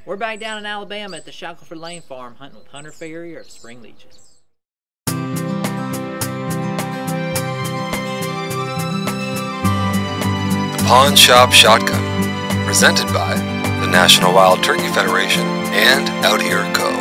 We're back down in Alabama at the Shackelford Lane Farm hunting with Hunter Farrior of Spring Legion. The Pawn Shop Shotgun, presented by the National Wild Turkey Federation and Out Here Co.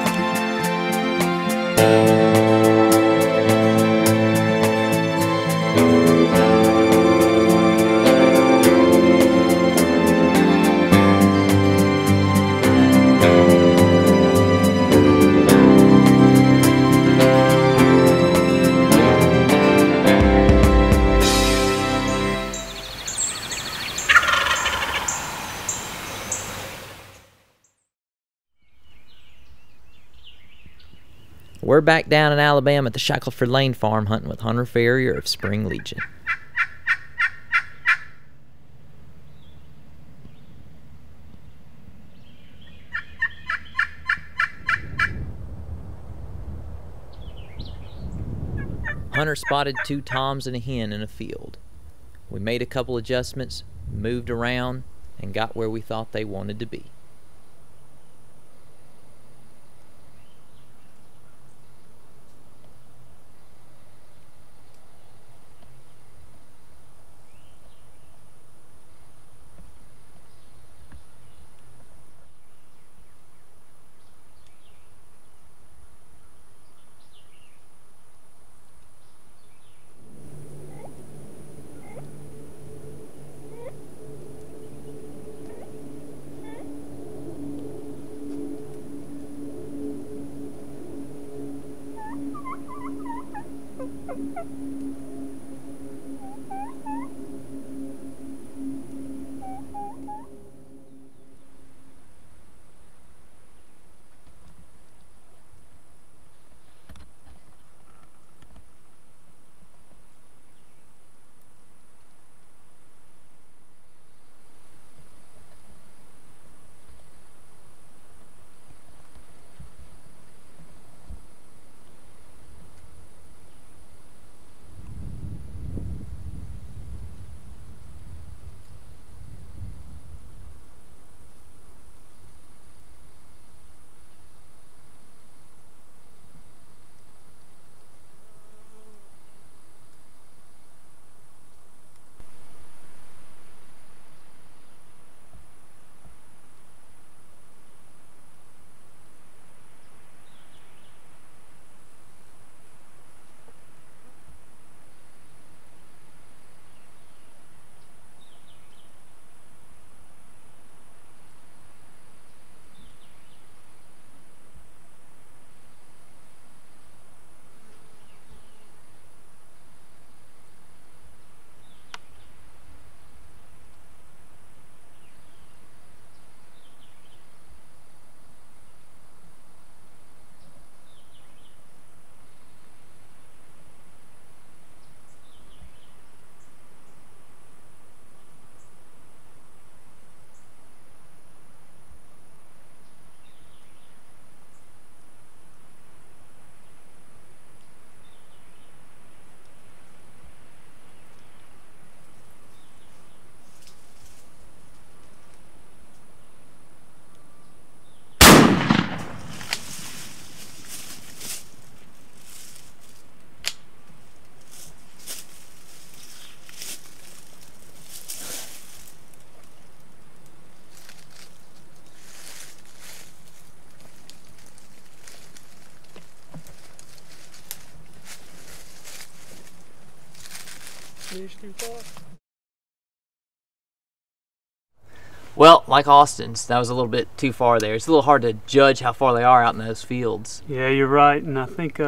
We're back down in Alabama at the Shackelford Lane Farm hunting with Hunter Farrior of Spring Legion. Hunter spotted 2 toms and a hen in a field. We made a couple adjustments, moved around, and got where we thought they wanted to be. Too far. Well, like Austin's, that was a little bit too far there. It's a little hard to judge how far they are out in those fields. Yeah, you're right, and I think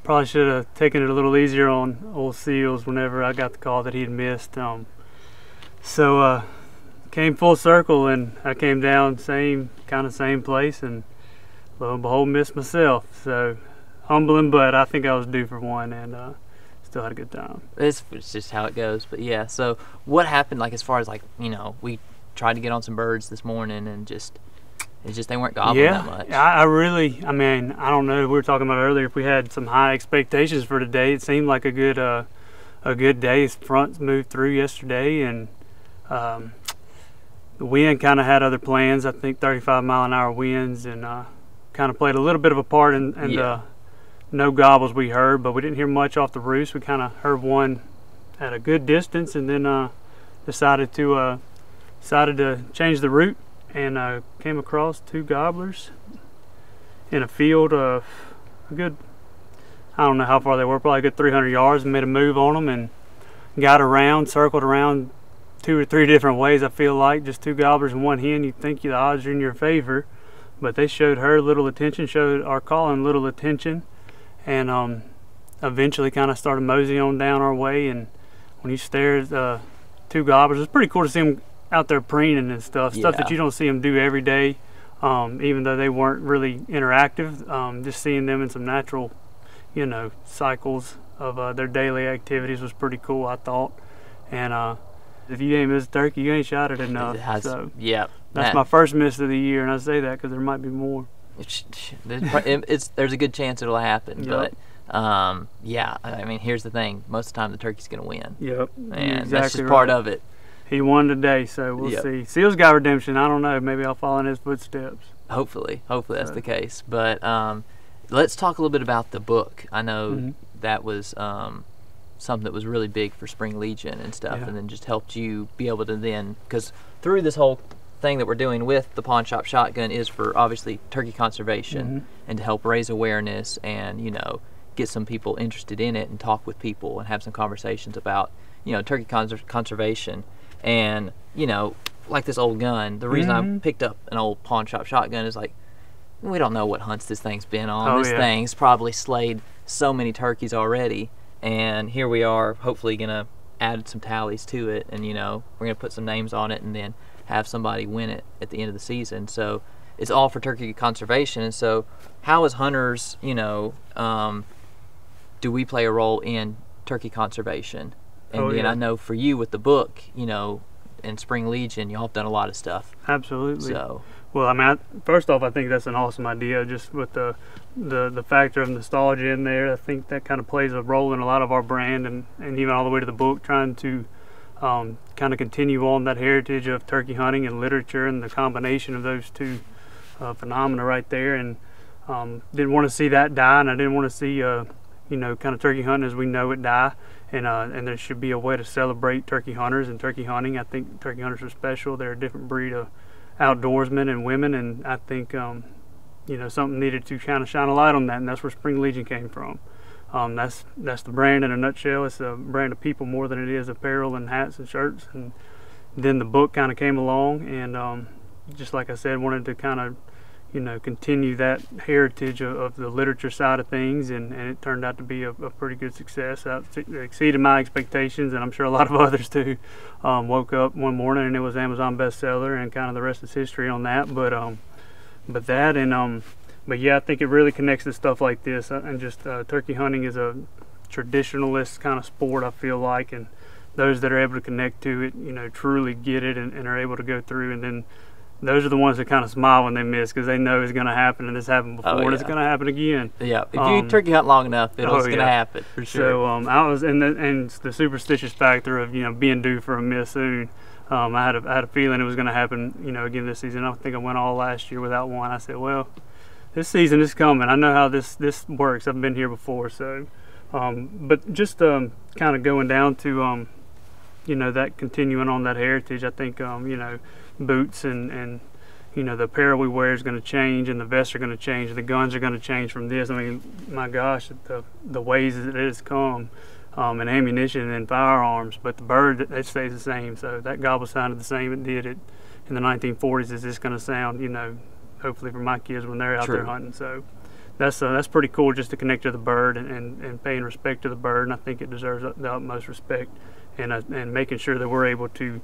probably should have taken it a little easier on old Seals whenever I got the call that he'd missed. So came full circle, and I came down same place, and lo and behold, missed myself. So humbling, but I think I was due for one, and still had a good time. It's just how it goes. But yeah, so what happened, like, as far as, like, you know, we tried to get on some birds this morning, and they weren't gobbling that much. I mean, I don't know, we were talking about earlier, if we had some high expectations for today. It seemed like a good day. Fronts moved through yesterday, and the wind kind of had other plans. I think 35-mile-an-hour winds, and kind of played a little bit of a part in no gobbles we heard, but we didn't hear much off the roost. We kind of heard one at a good distance, and then decided to change the route, and came across 2 gobblers in a field of a good, I don't know how far they were, probably a good 300 yards, and made a move on them and got around, circled around 2 or 3 different ways. I feel like just 2 gobblers and 1 hen, you'd think the odds are in your favor, but they showed her little attention, showed our calling little attention, and eventually kind of started moseying on down our way. And when you stare at 2 gobblers, it's pretty cool to see them out there preening and stuff that you don't see them do every day, even though they weren't really interactive. Just seeing them in some natural, you know, cycles of their daily activities was pretty cool, I thought. And if you ain't missed turkey, you ain't shot it enough. So yeah, that's my first miss of the year, and I say that because there might be more. There's a good chance it'll happen, Yep. but yeah, I mean, here's the thing: most of the time the turkey's gonna win. Yep, and exactly that's just right. part of it. He won today, so we'll Yep. see. Seal's got redemption. I don't know. Maybe I'll follow in his footsteps. Hopefully that's the case. But let's talk a little bit about the book. I know that was something that was really big for Spring Legion and stuff, and then just helped you be able to then, because through this whole thing that we're doing with the Pawn Shop Shotgun is for obviously turkey conservation and to help raise awareness and, you know, get some people interested in it and talk with people and have some conversations about, you know, turkey conservation. And, you know, like this old gun, the reason I picked up an old Pawn Shop Shotgun is like, we don't know what hunts this thing's been on. This thing's probably slayed so many turkeys already, and here we are hopefully gonna add some tallies to it, and, you know, we're gonna put some names on it and then have somebody win it at the end of the season. So it's all for turkey conservation. And so how as hunters, you know, do we play a role in turkey conservation? And then I know for you with the book, you know, in Spring Legion, y'all have done a lot of stuff. Absolutely. So, well, I mean, first off, I think that's an awesome idea, just with the factor of nostalgia in there. I think that kind of plays a role in a lot of our brand, and even all the way to the book, trying to kind of continue on that heritage of turkey hunting and literature, and the combination of those 2 phenomena right there. And didn't want to see that die, and I didn't want to see you know, kind of turkey hunting as we know it die. And there should be a way to celebrate turkey hunters and turkey hunting. I think turkey hunters are special. They're a different breed of outdoorsmen and women, and I think you know, something needed to kind of shine a light on that, and that's where Spring Legion came from. That's the brand in a nutshell. It's a brand of people more than it is apparel and hats and shirts. And then the book kind of came along, and just like I said, wanted to kind of, you know, continue that heritage of the literature side of things, and it turned out to be a pretty good success. It exceeded my expectations, and I'm sure a lot of others too. Woke up one morning and it was Amazon bestseller, and kind of the rest is history on that. But yeah, I think it really connects to stuff like this, and just turkey hunting is a traditionalist kind of sport, I feel like, and those that are able to connect to it, you know, truly get it and are able to go through, and then those are the ones that kind of smile when they miss, because they know it's going to happen, and this happened before, and it's going to happen again. Yeah, if you turkey hunt long enough, it's going to happen for sure. So I was, and the superstitious factor of, you know, being due for a miss soon. I had a feeling it was going to happen, you know, again this season. I think I went all last year without one. I said, well, this season is coming. I know how this works. I've been here before. So, but just kind of going down to, you know, that continuing on that heritage. I think, you know, boots and you know, the apparel we wear is going to change, and the vests are going to change, and the guns are going to change from this. I mean, my gosh, the ways that it has come, and ammunition and firearms, but the bird, it stays the same. So that gobble sounded the same it did it in the 1940s. Is this going to sound, you know, hopefully for my kids when they're out there hunting. So that's pretty cool, just to connect to the bird and paying respect to the bird, and I think it deserves the utmost respect, and making sure that we're able to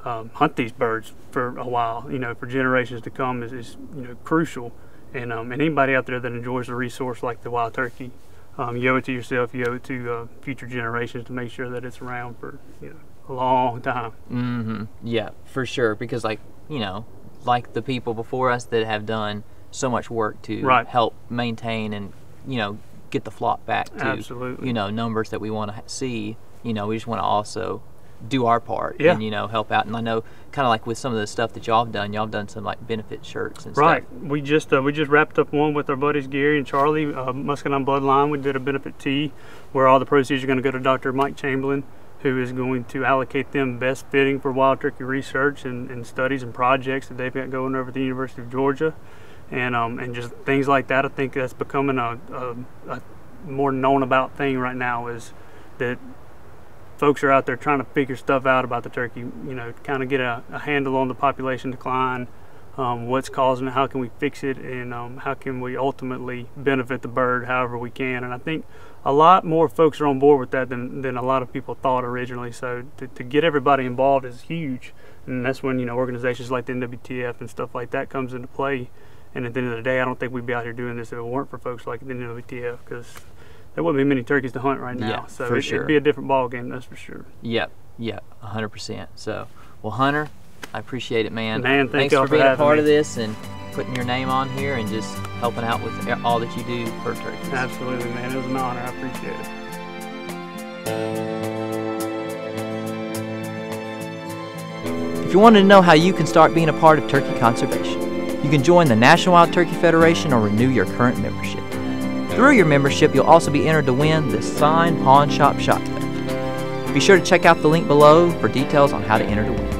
hunt these birds for a while, you know, for generations to come is you know, crucial. And anybody out there that enjoys a resource like the wild turkey, you owe it to yourself, you owe it to future generations to make sure that it's around for, you know, a long time. Yeah, for sure, because, like, you know, like the people before us that have done so much work to help maintain and, you know, get the flock back to, you know, numbers that we want to see. You know, we just want to also do our part and help out. And I know kind of like with some of the stuff that y'all have done some like benefit shirts and right. stuff. We just wrapped up one with our buddies Gary and Charlie, Muscadine Bloodline. We did a benefit tee where all the proceeds are going to go to Dr. Mike Chamberlain, who is going to allocate them best fitting for wild turkey research and studies and projects that they've got going over at the University of Georgia, and just things like that. I think that's becoming a more known about thing right now, is that folks are out there trying to figure stuff out about the turkey, kind of get a handle on the population decline, what's causing it, how can we fix it, and how can we ultimately benefit the bird however we can. And I think a lot more folks are on board with that than a lot of people thought originally. So to get everybody involved is huge, and that's when organizations like the NWTF and stuff like that comes into play. And at the end of the day, I don't think we'd be out here doing this if it weren't for folks like the NWTF, because there wouldn't be many turkeys to hunt right now. Yeah, so for sure. It'd be a different ball game, that's for sure. Yep, 100%. So, well, Hunter, I appreciate it, man. Thanks for being a part me. of this and putting your name on here and just helping out with all that you do for turkeys. Absolutely, man. It was an honor. I appreciate it. If you wanted to know how you can start being a part of turkey conservation, you can join the National Wild Turkey Federation or renew your current membership. Through your membership, you'll also be entered to win the signed Pawn Shop shotgun. Be sure to check out the link below for details on how to enter to win.